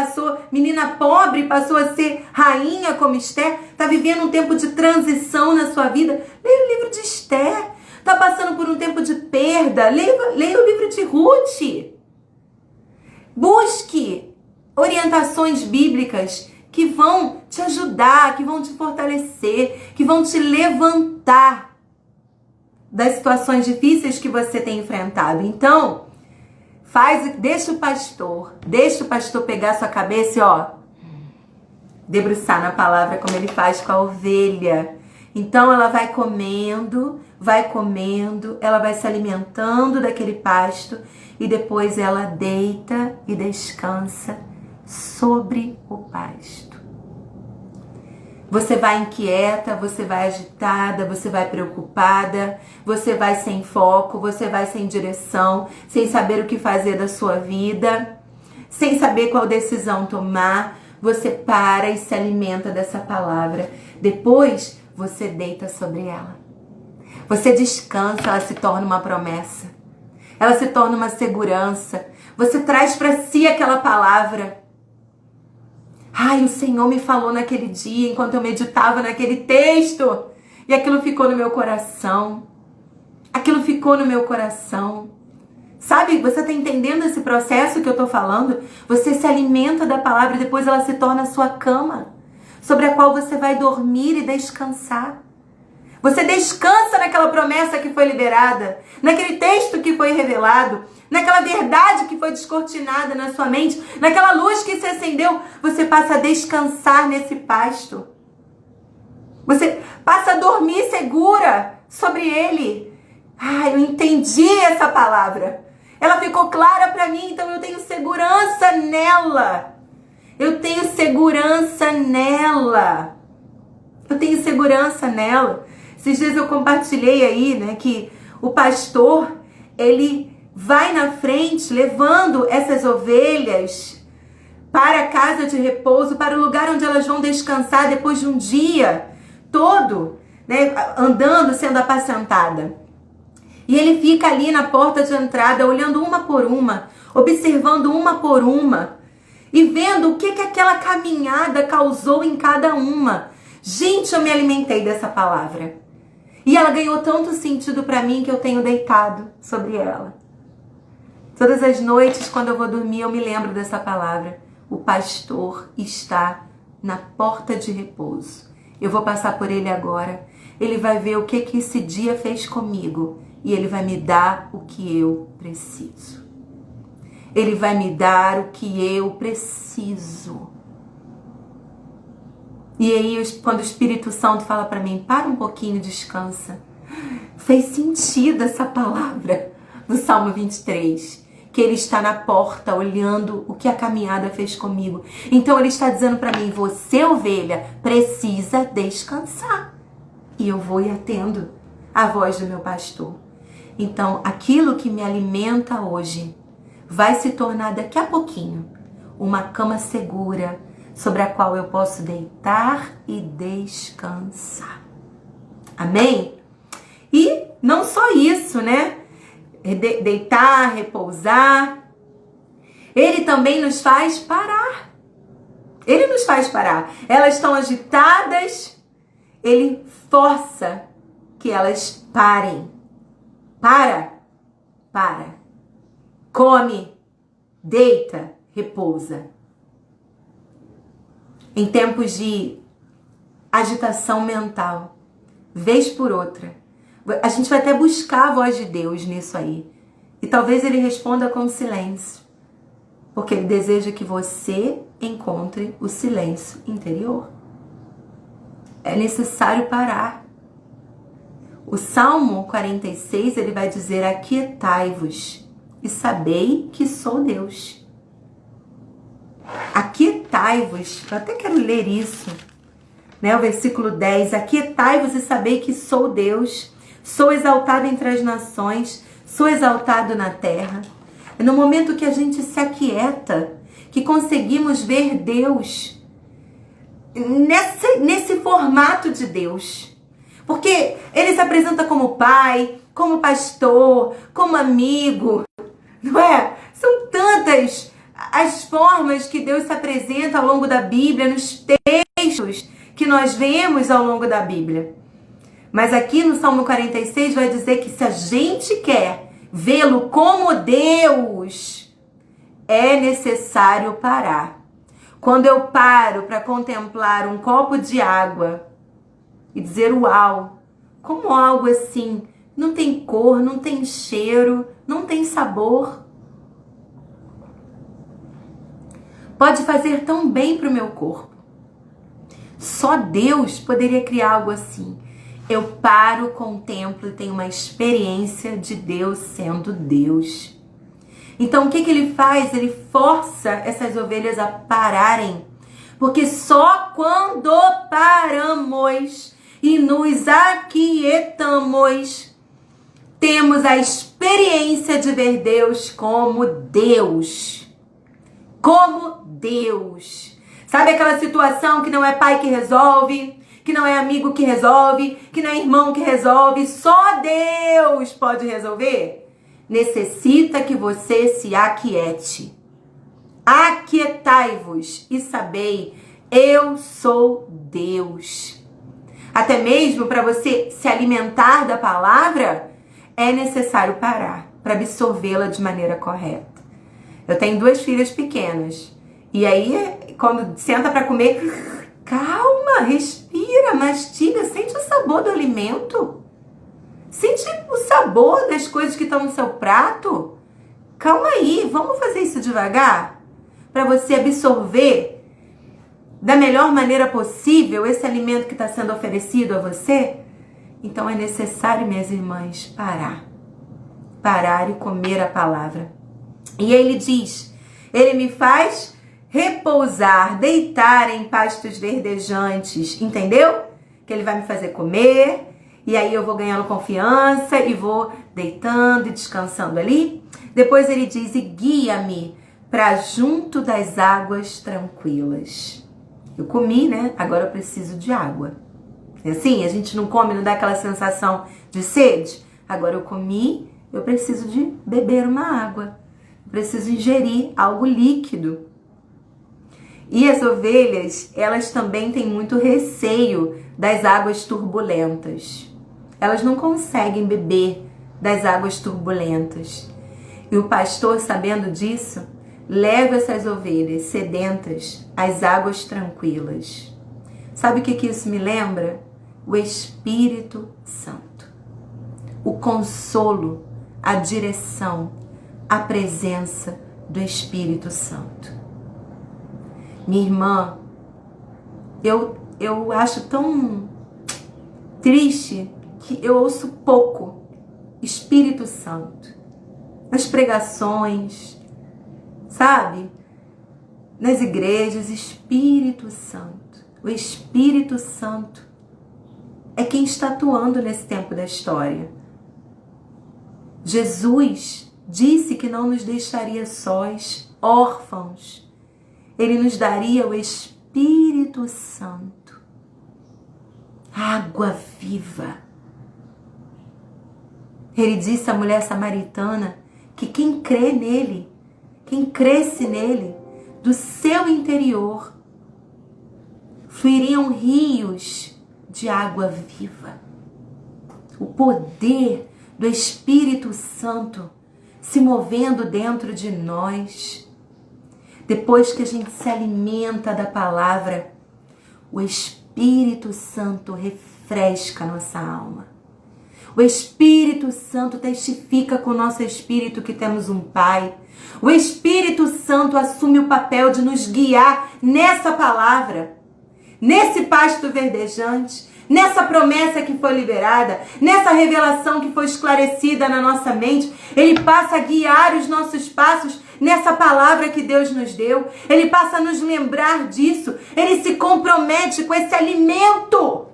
menina pobre, passou a ser rainha como Esther. Está vivendo um tempo de transição na sua vida. Leia o livro de Esther. Está passando por um tempo de perda. Leia o livro de Ruth. Busque orientações bíblicas que vão te ajudar, que vão te fortalecer, que vão te levantar das situações difíceis que você tem enfrentado. Então, deixa o pastor pegar sua cabeça e debruçar na palavra como ele faz com a ovelha. Então ela vai comendo, ela vai se alimentando daquele pasto e depois ela deita e descansa sobre o pasto. Você vai inquieta, você vai agitada, você vai preocupada, você vai sem foco, você vai sem direção, sem saber o que fazer da sua vida, sem saber qual decisão tomar. Você para e se alimenta dessa palavra. Depois, você deita sobre ela. Você descansa, ela se torna uma promessa. Ela se torna uma segurança. Você traz para si aquela palavra. Ai, o Senhor me falou naquele dia, enquanto eu meditava naquele texto. E aquilo ficou no meu coração. Aquilo ficou no meu coração. Sabe, você está entendendo esse processo que eu estou falando? Você se alimenta da palavra e depois ela se torna a sua cama, sobre a qual você vai dormir e descansar. Você descansa naquela promessa que foi liberada, naquele texto que foi revelado, naquela verdade que foi descortinada na sua mente, naquela luz que se acendeu. Você passa a descansar nesse pasto. Você passa a dormir segura sobre ele. Eu entendi essa palavra. Ela ficou clara para mim, então eu tenho segurança nela. Eu tenho segurança nela. Eu tenho segurança nela. Esses dias eu compartilhei aí, né, que o pastor, ele vai na frente levando essas ovelhas para a casa de repouso, para o lugar onde elas vão descansar depois de um dia todo, né, andando, sendo apacentada. E ele fica ali na porta de entrada, olhando uma por uma, observando uma por uma, e vendo o que aquela caminhada causou em cada uma. Gente, eu me alimentei dessa palavra. E ela ganhou tanto sentido para mim que eu tenho deitado sobre ela. Todas as noites, quando eu vou dormir, eu me lembro dessa palavra. O pastor está na porta de repouso. Eu vou passar por ele agora. Ele vai ver o que esse dia fez comigo. E ele vai me dar o que eu preciso. Ele vai me dar o que eu preciso. E aí, quando o Espírito Santo fala para mim, para um pouquinho, descansa. Fez sentido essa palavra do Salmo 23. Que ele está na porta olhando o que a caminhada fez comigo. Então ele está dizendo para mim, você, ovelha, precisa descansar. E eu vou e atendo a voz do meu pastor. Então, aquilo que me alimenta hoje vai se tornar daqui a pouquinho uma cama segura sobre a qual eu posso deitar e descansar. Amém? E não só isso, né? Deitar, repousar. Ele também nos faz parar. Ele nos faz parar. Elas estão agitadas, ele força que elas parem. Para. Come, deita, repousa. Em tempos de agitação mental, vez por outra, a gente vai até buscar a voz de Deus nisso aí. E talvez ele responda com silêncio. Porque ele deseja que você encontre o silêncio interior. É necessário parar. O Salmo 46, ele vai dizer, aquietai-vos e sabei que sou Deus. Aquietai-vos, eu até quero ler isso, né? O versículo 10, aquietai-vos e sabei que sou Deus, sou exaltado entre as nações, sou exaltado na terra. É no momento que a gente se aquieta, que conseguimos ver Deus nesse formato de Deus. Porque ele se apresenta como pai, como pastor, como amigo, não é? São tantas as formas que Deus se apresenta ao longo da Bíblia, nos textos que nós vemos ao longo da Bíblia. Mas aqui no Salmo 46 vai dizer que se a gente quer vê-lo como Deus, é necessário parar. Quando eu paro para contemplar um copo de água e dizer, uau, como algo assim não tem cor, não tem cheiro, não tem sabor, pode fazer tão bem para o meu corpo. Só Deus poderia criar algo assim. Eu paro, contemplo e tenho uma experiência de Deus sendo Deus. Então o que ele faz? Ele força essas ovelhas a pararem. Porque só quando paramos e nos aquietamos, temos a experiência de ver Deus como Deus. Como Deus. Sabe aquela situação que não é pai que resolve, que não é amigo que resolve, que não é irmão que resolve, só Deus pode resolver? Necessita que você se aquiete. Aquietai-vos e sabei, eu sou Deus. Até mesmo para você se alimentar da palavra, é necessário parar para absorvê-la de maneira correta. Eu tenho 2 filhas pequenas. E aí, quando senta para comer, calma, respira, mastiga, sente o sabor do alimento. Sente o sabor das coisas que estão no seu prato. Calma aí, vamos fazer isso devagar? Para você absorver da melhor maneira possível esse alimento que está sendo oferecido a você? Então é necessário, minhas irmãs, parar e comer a palavra. E ele diz, ele me faz repousar, deitar em pastos verdejantes, entendeu? Que ele vai me fazer comer, e aí eu vou ganhando confiança e vou deitando e descansando ali. Depois ele diz, e guia-me para junto das águas tranquilas. Eu comi, né? Agora eu preciso de água. É assim, a gente não come, não dá aquela sensação de sede? Agora eu comi, eu preciso de beber uma água. Eu preciso ingerir algo líquido. E as ovelhas, elas também têm muito receio das águas turbulentas. Elas não conseguem beber das águas turbulentas. E o pastor, sabendo disso, leva essas ovelhas sedentas às águas tranquilas. Sabe o que isso me lembra? O Espírito Santo. O consolo, a direção, a presença do Espírito Santo. Minha irmã, eu acho tão triste que eu ouço pouco Espírito Santo nas pregações, sabe? Nas igrejas, Espírito Santo. O Espírito Santo é quem está atuando nesse tempo da história. Jesus disse que não nos deixaria sós, órfãos. Ele nos daria o Espírito Santo, água viva. Ele disse à mulher samaritana que quem crê nele, quem cresce nele, do seu interior, fluiriam rios de água viva. O poder do Espírito Santo se movendo dentro de nós. Depois que a gente se alimenta da palavra, o Espírito Santo refresca a nossa alma. O Espírito Santo testifica com o nosso espírito que temos um Pai. O Espírito Santo assume o papel de nos guiar nessa palavra, nesse pasto verdejante, nessa promessa que foi liberada, nessa revelação que foi esclarecida na nossa mente. Ele passa a guiar os nossos passos nessa palavra que Deus nos deu. Ele passa a nos lembrar disso. Ele se compromete com esse alimento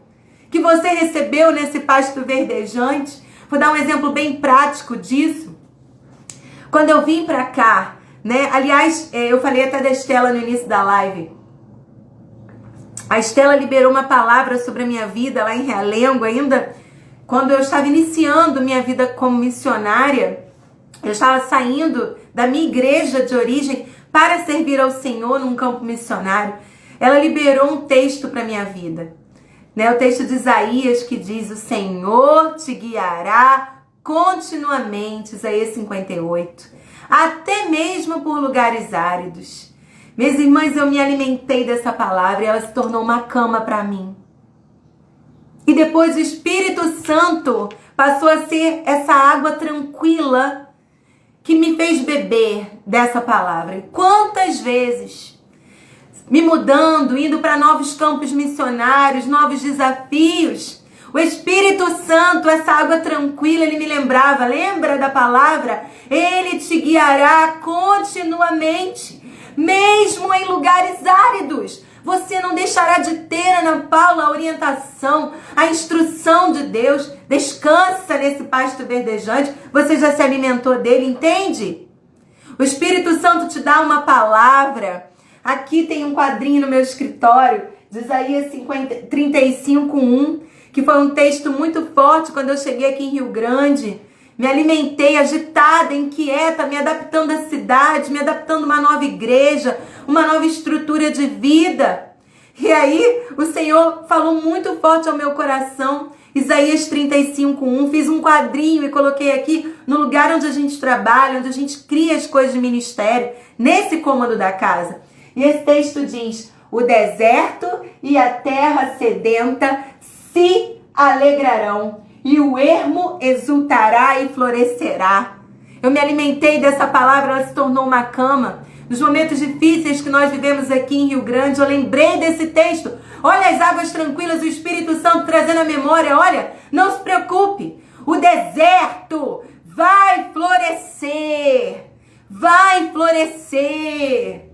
que você recebeu nesse pasto verdejante. Vou dar um exemplo bem prático disso. Quando eu vim pra cá, né? Aliás, eu falei até da Estela no início da live. A Estela liberou uma palavra sobre a minha vida lá em Realengo, ainda quando eu estava iniciando minha vida como missionária. Eu estava saindo da minha igreja de origem para servir ao Senhor num campo missionário. Ela liberou um texto para minha vida, né? O texto de Isaías que diz: o Senhor te guiará continuamente, Isaías 58, até mesmo por lugares áridos. Minhas irmãs, eu me alimentei dessa palavra e ela se tornou uma cama para mim. E depois o Espírito Santo passou a ser essa água tranquila que me fez beber dessa palavra. E quantas vezes, me mudando, indo para novos campos missionários, novos desafios, o Espírito Santo, essa água tranquila, ele me lembrava, lembra da palavra? Ele te guiará continuamente, mesmo em lugares áridos. Você não deixará de ter, Ana Paula, a orientação, a instrução de Deus. Descansa nesse pasto verdejante. Você já se alimentou dele, entende? O Espírito Santo te dá uma palavra. Aqui tem um quadrinho no meu escritório, de Isaías 35:1, que foi um texto muito forte quando eu cheguei aqui em Rio Grande. Me alimentei agitada, inquieta, me adaptando à cidade, me adaptando a uma nova igreja, uma nova estrutura de vida. E aí o Senhor falou muito forte ao meu coração. Isaías 35:1, fiz um quadrinho e coloquei aqui no lugar onde a gente trabalha, onde a gente cria as coisas de ministério, nesse cômodo da casa. E esse texto diz: o deserto e a terra sedenta se alegrarão, e o ermo exultará e florescerá. Eu me alimentei dessa palavra, ela se tornou uma cama. Nos momentos difíceis que nós vivemos aqui em Rio Grande, eu lembrei desse texto. Olha as águas tranquilas, o Espírito Santo trazendo a memória. Olha, não se preocupe. O deserto vai florescer. Vai florescer.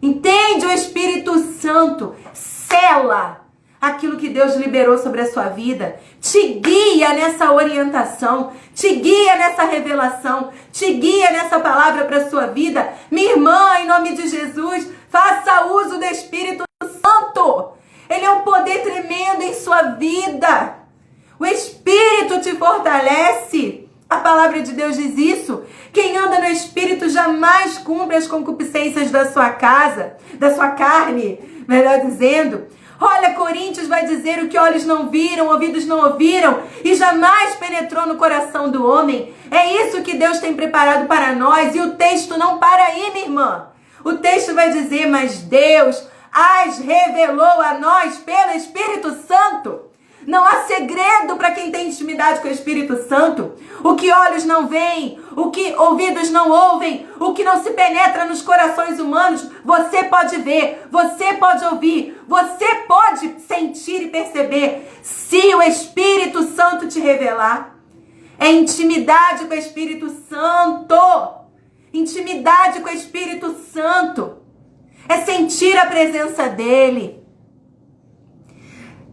Entende? O Espírito Santo sela aquilo que Deus liberou sobre a sua vida. Te guia nessa orientação, te guia nessa revelação, te guia nessa palavra para a sua vida. Minha irmã, em nome de Jesus, faça uso do Espírito Santo. Ele é um poder tremendo em sua vida. O Espírito te fortalece. A palavra de Deus diz isso. Quem anda no Espírito jamais cumpre as concupiscências da sua casa, da sua carne, melhor dizendo. Olha, Coríntios vai dizer o que olhos não viram, ouvidos não ouviram e jamais penetrou no coração do homem. É isso que Deus tem preparado para nós e o texto não para aí, minha irmã. O texto vai dizer, mas Deus as revelou a nós pelo Espírito Santo. Não há segredo para quem tem intimidade com o Espírito Santo. O que olhos não veem, o que ouvidos não ouvem, o que não se penetra nos corações humanos, você pode ver, você pode ouvir, você pode sentir e perceber se o Espírito Santo te revelar. É intimidade com o Espírito Santo. Intimidade com o Espírito Santo. É sentir a presença dele.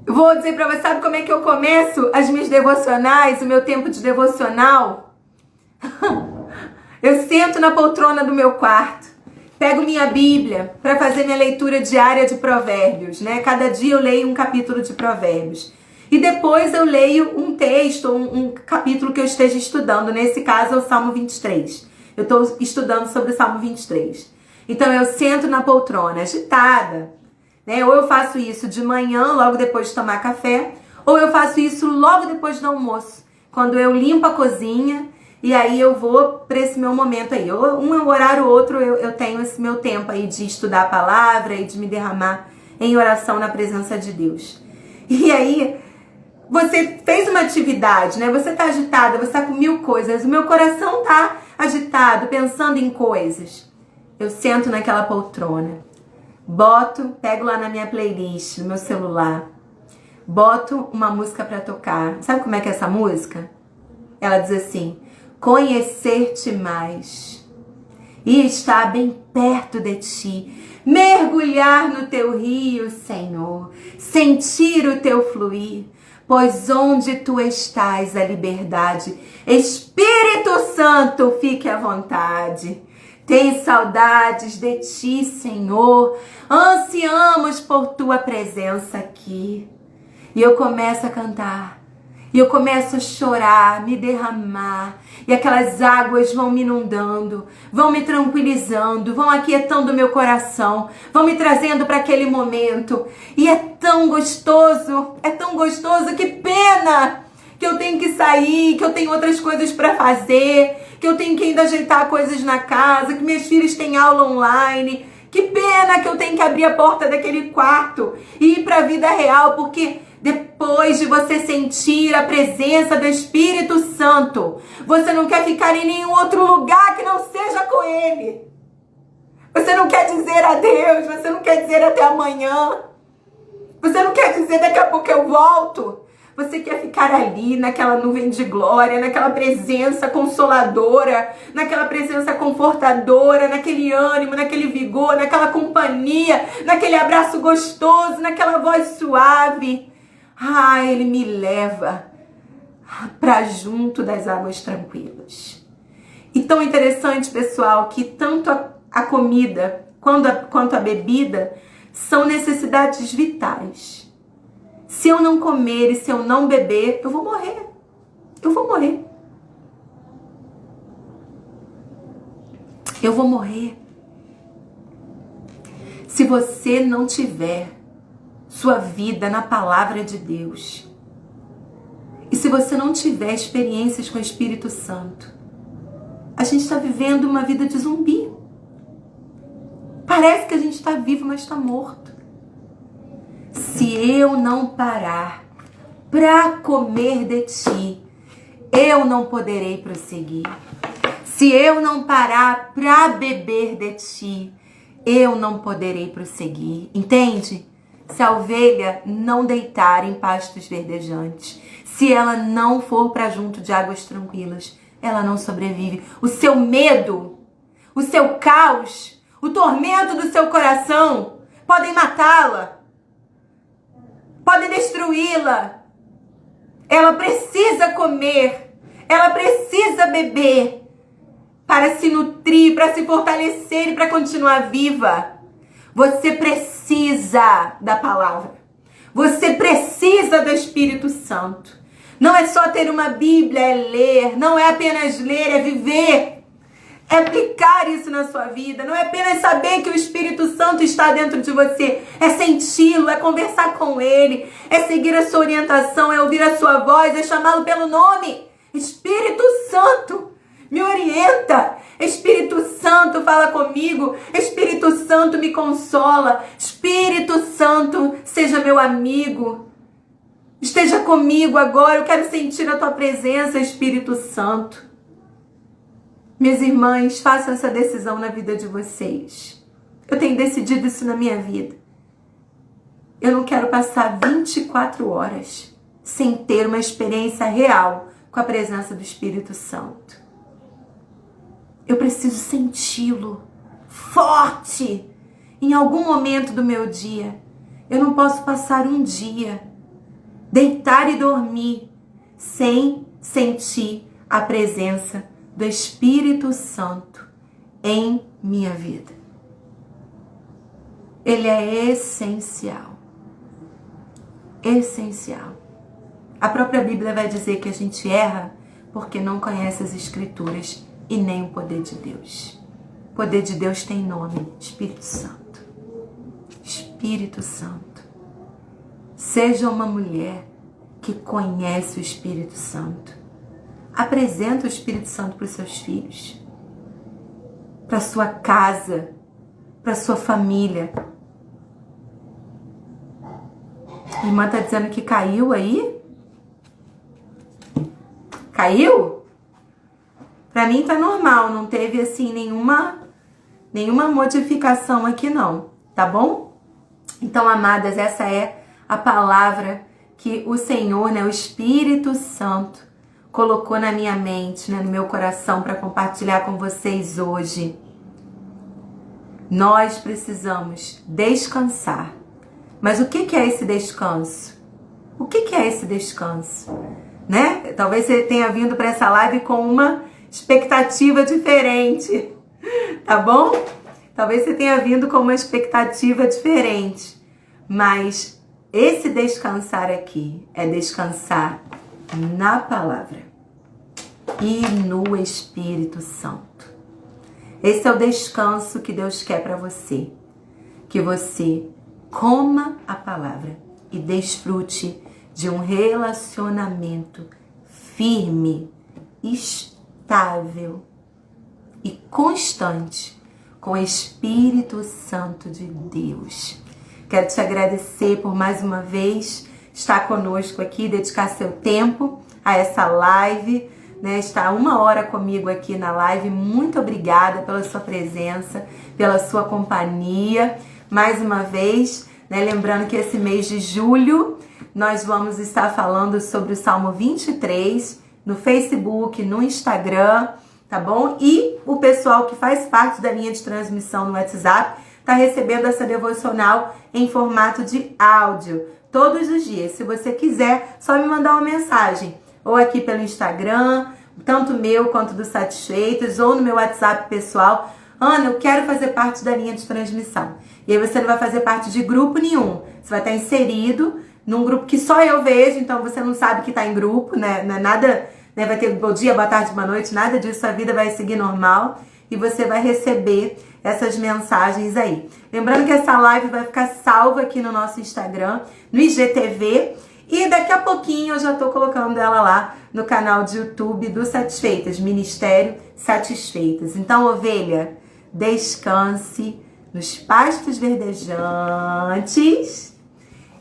Eu vou dizer para você, sabe como é que eu começo as minhas devocionais, o meu tempo de devocional? Eu sento na poltrona do meu quarto, pego minha Bíblia para fazer minha leitura diária de Provérbios, né? Cada dia eu leio um capítulo de Provérbios. E depois eu leio um texto, um capítulo que eu esteja estudando. Nesse caso é o Salmo 23. Eu estou estudando sobre o Salmo 23. Então eu sento na poltrona, agitada, né? Ou eu faço isso de manhã, logo depois de tomar café, ou eu faço isso logo depois do almoço, quando eu limpo a cozinha, e aí eu vou para esse meu momento aí. Um horário ou outro eu tenho esse meu tempo aí de estudar a palavra e de me derramar em oração na presença de Deus. E aí, você fez uma atividade, né? Você tá agitada, você tá com 1000 coisas, o meu coração tá agitado, pensando em coisas. Eu sento naquela poltrona, pego lá na minha playlist, no meu celular, boto uma música para tocar. Sabe como é que é essa música? Ela diz assim: conhecer-te mais e estar bem perto de ti, mergulhar no teu rio, Senhor, sentir o teu fluir, pois onde tu estás a liberdade. Espírito Santo, fique à vontade. Tem saudades de ti, Senhor. Ansiamos por tua presença aqui. E eu começo a cantar. E eu começo a chorar, me derramar. E aquelas águas vão me inundando, vão me tranquilizando, vão aquietando o meu coração, vão me trazendo para aquele momento. E é tão gostoso, que pena que eu tenho que sair, que eu tenho outras coisas para fazer, que eu tenho que ainda ajeitar coisas na casa, que minhas filhas têm aula online. Que pena que eu tenho que abrir a porta daquele quarto e ir para a vida real, porque depois de você sentir a presença do Espírito Santo, você não quer ficar em nenhum outro lugar que não seja com Ele. Você não quer dizer adeus, você não quer dizer até amanhã. Você não quer dizer daqui a pouco eu volto. Você quer ficar ali naquela nuvem de glória, naquela presença consoladora, naquela presença confortadora, naquele ânimo, naquele vigor, naquela companhia, naquele abraço gostoso, naquela voz suave. Ele me leva para junto das águas tranquilas. E tão interessante, pessoal, que tanto a comida quanto a bebida são necessidades vitais. Se eu não comer e se eu não beber, eu vou morrer. Eu vou morrer. Eu vou morrer. Se você não tiver sua vida na palavra de Deus, e se você não tiver experiências com o Espírito Santo, a gente está vivendo uma vida de zumbi. Parece que a gente está vivo, mas está morto. Se eu não parar para comer de ti, eu não poderei prosseguir. Se eu não parar para beber de ti, eu não poderei prosseguir. Entende? Se a ovelha não deitar em pastos verdejantes, se ela não for para junto de águas tranquilas, ela não sobrevive. O seu medo, o seu caos, o tormento do seu coração podem matá-la, podem destruí-la. Ela precisa comer, ela precisa beber para se nutrir, para se fortalecer e para continuar viva. Você precisa da palavra. Você precisa do Espírito Santo. Não é só ter uma Bíblia, é ler. Não é apenas ler, é viver. É aplicar isso na sua vida. Não é apenas saber que o Espírito Santo está dentro de você. É senti-lo, é conversar com ele, é seguir a sua orientação, é ouvir a sua voz, é chamá-lo pelo nome. Espírito Santo, me orienta. Espírito Santo, fala comigo. Espírito Santo, me consola. Espírito Santo, seja meu amigo. Esteja comigo agora. Eu quero sentir a tua presença, Espírito Santo. Minhas irmãs, façam essa decisão na vida de vocês. Eu tenho decidido isso na minha vida. Eu não quero passar 24 horas sem ter uma experiência real com a presença do Espírito Santo. Eu preciso senti-lo forte em algum momento do meu dia. Eu não posso passar um dia, deitar e dormir, sem sentir a presença do Espírito Santo em minha vida. Ele é essencial. Essencial. A própria Bíblia vai dizer que a gente erra porque não conhece as Escrituras e nem o poder de Deus. O poder de Deus tem nome: Espírito Santo. Espírito Santo. Seja uma mulher que conhece o Espírito Santo. Apresenta o Espírito Santo para os seus filhos, para a sua casa, para a sua família. A irmã está dizendo que caiu aí? Caiu? Para mim tá normal, não teve assim nenhuma modificação aqui não, tá bom? Então, amadas, essa é a palavra que o Senhor, o Espírito Santo, colocou na minha mente, no meu coração para compartilhar com vocês hoje. Nós precisamos descansar. Mas o que é esse descanso? O que é esse descanso? Talvez você tenha vindo para essa live com uma expectativa diferente, tá bom? Talvez você tenha vindo com uma expectativa diferente, mas esse descansar aqui é descansar na palavra e no Espírito Santo. Esse é o descanso que Deus quer para você, que você coma a palavra e desfrute de um relacionamento firme, estável e constante com o Espírito Santo de Deus. Quero te agradecer por mais uma vez estar conosco aqui, dedicar seu tempo a essa live, estar 1 hora comigo aqui na live. Muito obrigada pela sua presença, pela sua companhia. Mais uma vez, lembrando que esse mês de julho nós vamos estar falando sobre o Salmo 23 no Facebook, no Instagram, tá bom? E o pessoal que faz parte da linha de transmissão no WhatsApp está recebendo essa devocional em formato de áudio todos os dias. Se você quiser, só me mandar uma mensagem, ou aqui pelo Instagram, tanto meu quanto do Satisfeitas, ou no meu WhatsApp pessoal. Ana, eu quero fazer parte da linha de transmissão. E aí você não vai fazer parte de grupo nenhum. Você vai estar inserido num grupo que só eu vejo, então você não sabe que está em grupo, Não é nada, vai ter bom dia, boa tarde, boa noite, nada disso. A vida vai seguir normal e você vai receber essas mensagens aí. Lembrando que essa live vai ficar salva aqui no nosso Instagram, no IGTV, e daqui a pouquinho eu já tô colocando ela lá no canal de YouTube do Satisfeitas, Ministério Satisfeitas. Então, ovelha, descanse nos pastos verdejantes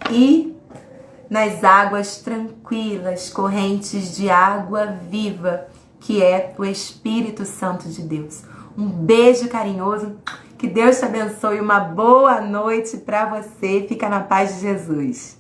e nas águas tranquilas, correntes de água viva que é o Espírito Santo de Deus. Um beijo carinhoso, que Deus te abençoe, uma boa noite para você, fica na paz de Jesus.